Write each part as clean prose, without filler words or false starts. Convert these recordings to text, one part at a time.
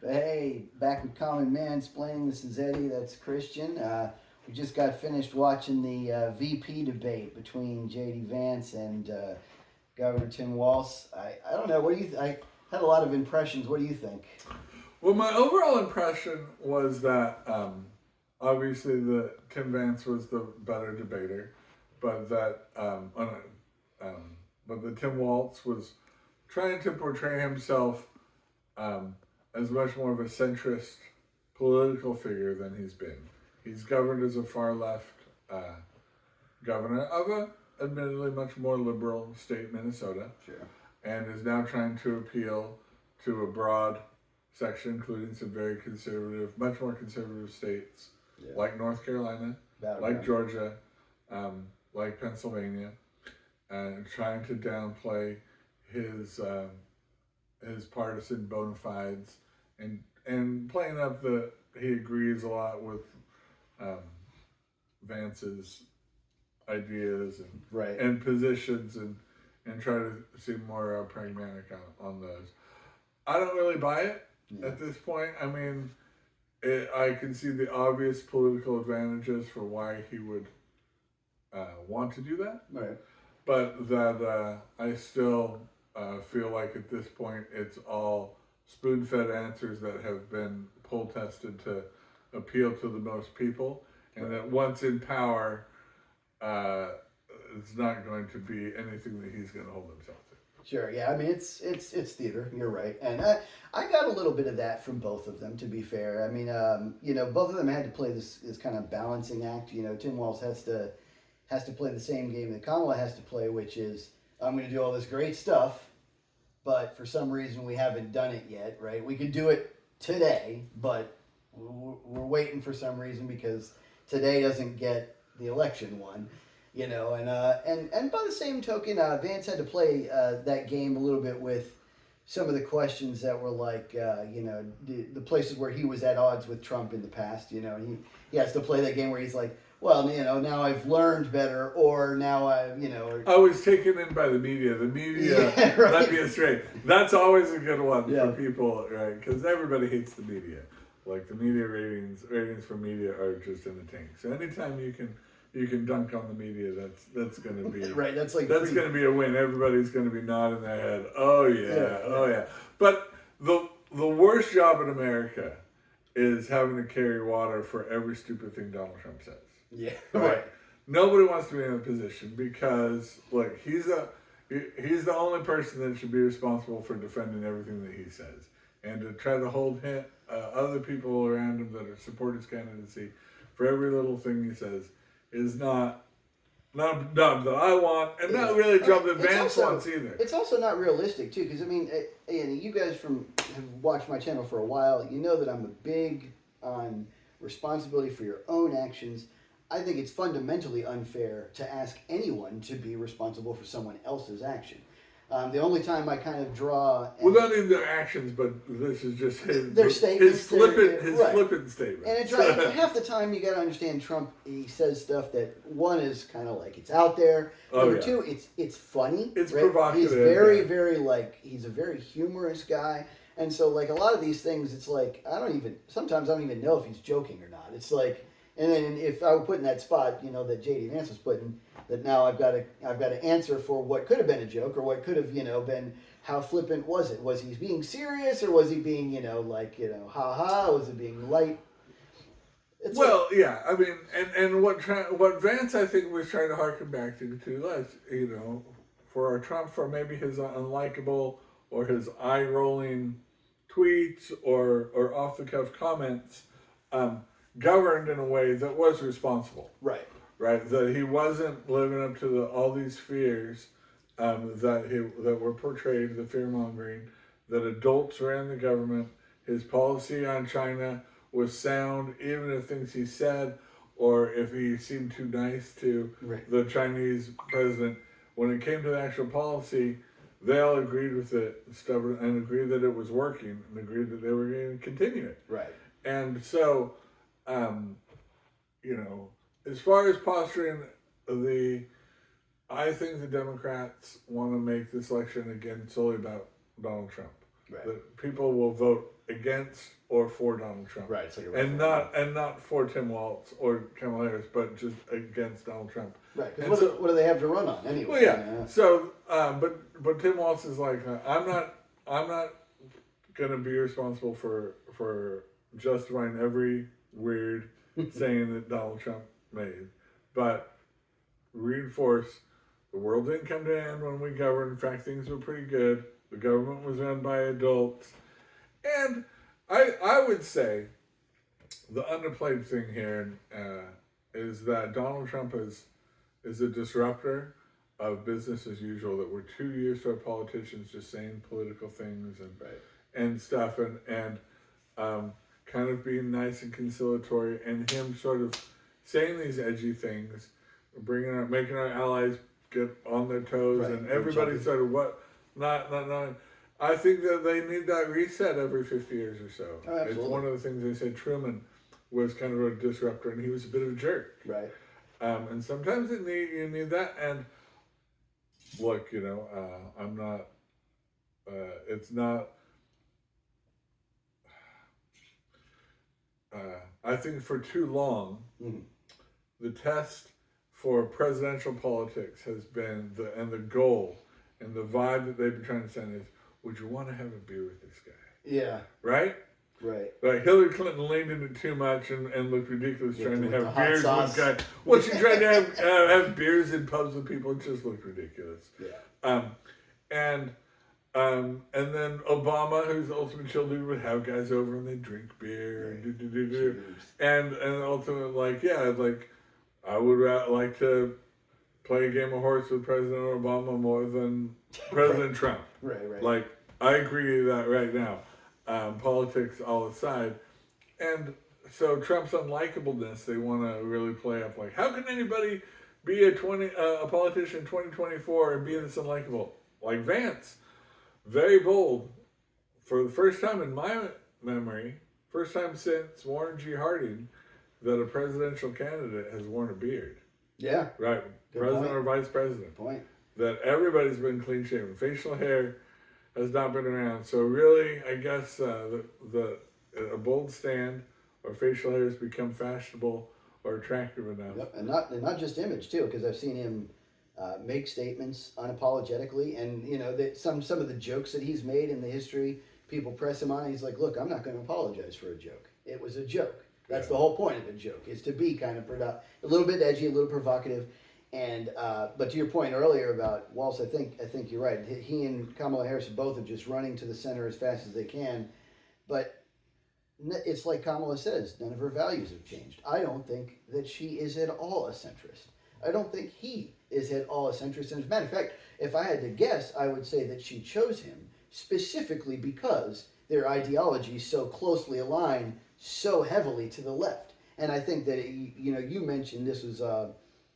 Hey, back with Common Man Splaining. This is Eddie. That's Christian. We just got finished watching the VP debate between J.D. Vance and Governor Tim Walz. I don't know. What do you? I had a lot of impressions. What do you think? Well, my overall impression was that obviously the Tim Vance was the better debater, but that but the Tim Walz was trying to portray himself as much more of a centrist political figure than he's been. He's governed as a far left governor of a admittedly much more liberal state, Minnesota, Sure. and is now trying to appeal to a broad section, including some very conservative, much more conservative states like North Carolina, like Georgia, like Pennsylvania, and trying to downplay his partisan bona fides and playing up the he agrees a lot with Vance's ideas and positions and try to seem more pragmatic on those. I don't really buy it at this point. I mean, I can see the obvious political advantages for why he would want to do that. Right. But that I still feel like at this point it's all spoon-fed answers that have been poll-tested to appeal to the most people, and that once in power, it's not going to be anything that he's going to hold himself to. Sure. Yeah. I mean, it's theater. You're right, and I got a little bit of that from both of them. To be fair, I mean, both of them had to play this kind of balancing act. Tim Walz has to play the same game that Kamala has to play, which is I'm going to do all this great stuff, but for some reason we haven't done it yet. Right? We could do it today, but we're waiting for some reason because today doesn't get the election won. And by the same token, Vance had to play that game a little bit with some of the questions that were like, the places where he was at odds with Trump in the past. He has to play that game where he's like, well, now I've learned better, or now I was taken in by the media. The media led me astray. That's always a good one for people, right? Because everybody hates the media. Like the media ratings for media are just in the tank. So anytime you can dunk on the media, that's going to be right. That's going to be a win. Everybody's going to be nodding their head. Oh yeah. But the worst job in America is having to carry water for every stupid thing Donald Trump says. Yeah. Right. Nobody wants to be in a position because look, he's the only person that should be responsible for defending everything that he says, and to try to hold other people around him that support his candidacy for every little thing he says is not a job that I want, and not really a job that Vance wants either. It's also not realistic too, because I mean, you guys have watched my channel for a while. You know that I'm a big on responsibility for your own actions. I think it's fundamentally unfair to ask anyone to be responsible for someone else's action. The only time I kind of draw... Well, not even their actions, but this is just their statements. His flippant statement. And it's right. Half the time you got to understand Trump, he says stuff that, one, is kind of like, it's out there. Number two, it's funny. It's provocative. He's very, very, he's a very humorous guy. And so, a lot of these things, it's like, sometimes I don't even know if he's joking or not. It's like... And then if I were put in that spot, that J.D. Vance was put in, that now I've got to answer for what could have been a joke or what could have, been how flippant was it? Was he being serious or was he being, ha-ha? Was it being light? I mean, and what Vance I think was trying to harken back to for Trump, for maybe his unlikable or his eye-rolling tweets or off-the-cuff comments. Governed in a way that was responsible, right? That he wasn't living up to all these fears that were portrayed, the fear mongering, that adults ran the government. His policy on China was sound, even if things he said or if he seemed too nice to the Chinese president. When it came to the actual policy, they all agreed with it, stubborn, and agreed that it was working, and agreed that they were going to continue it. Right. And so. As far as posturing, I think the Democrats want to make this election again solely about Donald Trump. Right. That people will vote against or for Donald Trump. Right. It's like a And not for Tim Walz or Kamala Harris, but just against Donald Trump. Right. Because what do they have to run on anyway? Well, yeah. So, but Tim Walz is like, I'm not gonna be responsible for justifying every weird saying that Donald Trump made, but reinforce the world didn't come to an end when we governed. In fact, things were pretty good. The government was run by adults, and I would say the underplayed thing here is that Donald Trump is a disruptor of business as usual. That we're too used to our politicians just saying political things and stuff, and kind of being nice and conciliatory, and him sort of saying these edgy things, making our allies get on their toes, and everybody sort of not. I think that they need that reset every 50 years or so. Oh, absolutely. It's one of the things they said. Truman was kind of a disruptor, and he was a bit of a jerk. Right. And sometimes you need that. And look, I'm not. It's not. I think for too long, the test for presidential politics has been the goal and the vibe that they've been trying to send is, would you want to have a beer with this guy? Yeah. Right? Right. Like Hillary Clinton leaned into it too much and looked ridiculous trying to have beers sauce. with guys. Well, she tried to have beers in pubs with people. It just looked ridiculous. Yeah. And then Obama, who's the ultimate chill dude, would have guys over and they'd drink beer and ultimately, I would like to play a game of horse with President Obama more than President Trump. Right. Like, I agree with that right now. Politics all aside. And so Trump's unlikableness, they want to really play up like, how can anybody be a politician in 2024 and be this unlikable? Like Vance. Very bold. For the first time in my memory, first time since Warren G. Harding, that a presidential candidate has worn a beard. Yeah. Right. Good President point. or vice president. Point. That everybody's been clean shaven. Facial hair has not been around. So really, I guess a bold stand or facial hair has become fashionable or attractive enough. Yep. And not just image too, because I've seen him make statements unapologetically, and that some of the jokes that he's made in the history, people press him on. He's like, look, I'm not going to apologize for a joke. It was a joke. That's the whole point of a joke, is to be kind of a little bit edgy, a little provocative. And but to your point earlier about Walz, I think you're right. He and Kamala Harris both are just running to the center as fast as they can. But it's like Kamala says, none of her values have changed. I don't think that she is at all a centrist. I don't think he is at all a centrist. And as a matter of fact, if I had to guess, I would say that she chose him specifically because their ideologies so closely align so heavily to the left. And I think that, you mentioned this was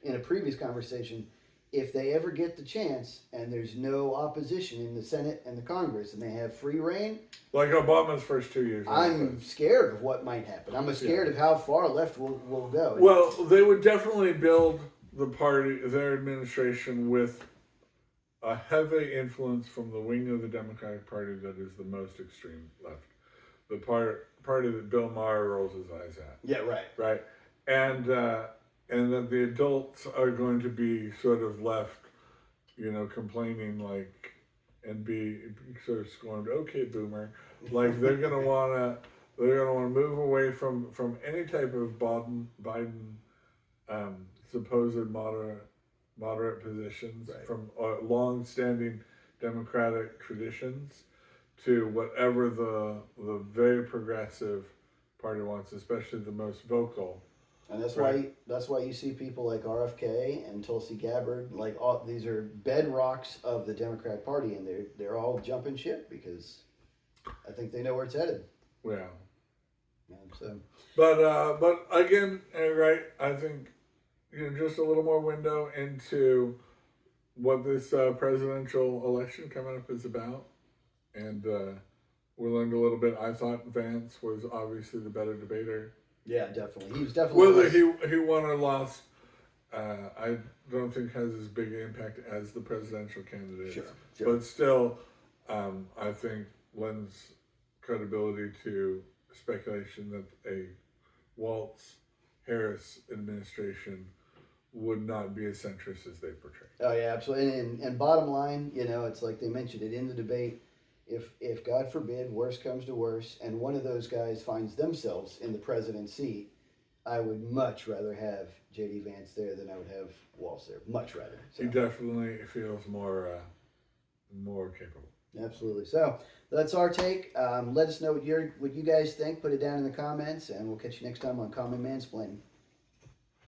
in a previous conversation, if they ever get the chance and there's no opposition in the Senate and the Congress and they have free reign. Like Obama's first 2 years. I'm scared of what might happen. I'm scared of how far left we'll go. Well, they would definitely build their administration with a heavy influence from the wing of the Democratic Party that is the most extreme left. The party that Bill Maher rolls his eyes at. Yeah, right. Right. And that the adults are going to be sort of left, complaining and be sort of scorned. Okay, boomer. Like they're gonna wanna move away from any type of Biden supposed moderate positions, from long-standing Democratic traditions to whatever the very progressive party wants, especially the most vocal. And that's why you see people like RFK and Tulsi Gabbard, these are bedrocks of the Democratic Party, and they're all jumping ship because I think they know where it's headed. Yeah. So. But again, right? I think just a little more window into what this presidential election coming up is about, and we learned a little bit. I thought Vance was obviously the better debater. Yeah, definitely. He was definitely. Whether he won or lost, I don't think has as big an impact as the presidential candidates. Sure. But still, I think lends credibility to speculation that a Walz-Harris administration would not be as centrist as they portray. Oh yeah, absolutely. And bottom line, you know, it's like they mentioned it in the debate. If God forbid, worse comes to worse, and one of those guys finds themselves in the president's seat, I would much rather have J.D. Vance there than I would have Walz there. Much rather. So. He definitely feels more capable. Absolutely. So that's our take. Let us know what you guys think. Put it down in the comments, and we'll catch you next time on Common Mansplaining.